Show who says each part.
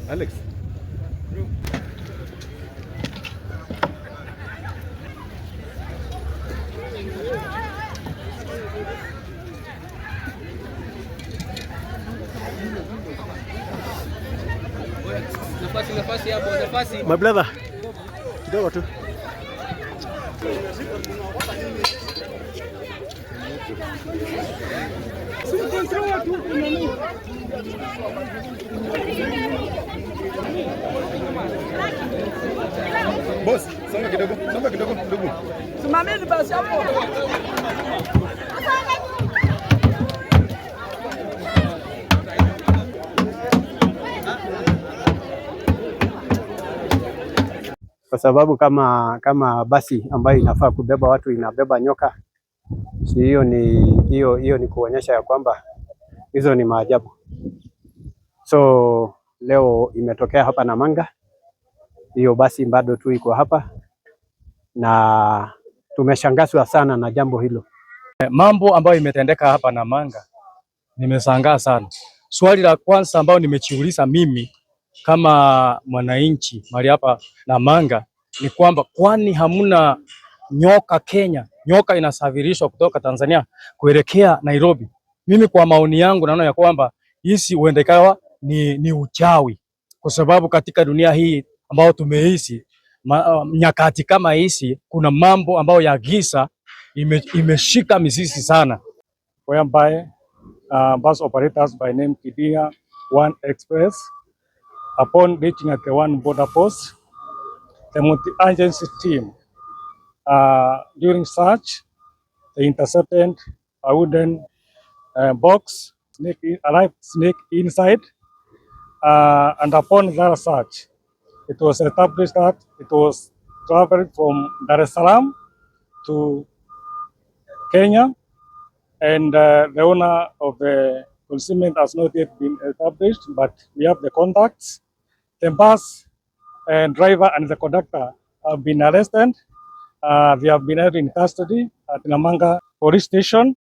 Speaker 1: Alex.
Speaker 2: Nafasi hapo, nafasi.
Speaker 1: My brother. Kidogo tu. Boss, songa kidogo ndugu.
Speaker 3: Simameni basi hapo.
Speaker 4: Kwa sababu kama basi ambayo inafaa kubeba watu inabeba nyoka, si hiyo ni kuonyesha ya kwamba hizo ni maajabu. So leo imetokea hapa Namanga, hiyo basi bado tu iko hapa na tumeshangazwa sana na jambo hilo.
Speaker 5: Mambo ambayo imetendeka hapa Namanga nimeshangaa sana. Swali la kwanza ambao nimejiuliza mimi kama mwananchi mali hapa Namanga ni kwamba kwani hamuna nyoka Kenya? Nyoka inasafirishwa kutoka Tanzania kuelekea Nairobi. Mimi kwa maoni yangu naona ya kwamba hisi huenda ikawa ni uchawi, kwa sababu katika dunia hii ambao tumeishi nyakati kama hizi kuna mambo ambayo ya giza imeshika mizizi sana. Whereby bus operators by name Kidia One Express, upon reaching at the one border post, the multi-agency team during search they intercepted a wooden box, snake inside, and upon that search it was established that it was traveled from Dar es Salaam to Kenya, and the owner of the consignment has not yet been established, but we have the contacts. The bus and driver and the conductor have been arrested. They have been held in custody at Namanga Police Station.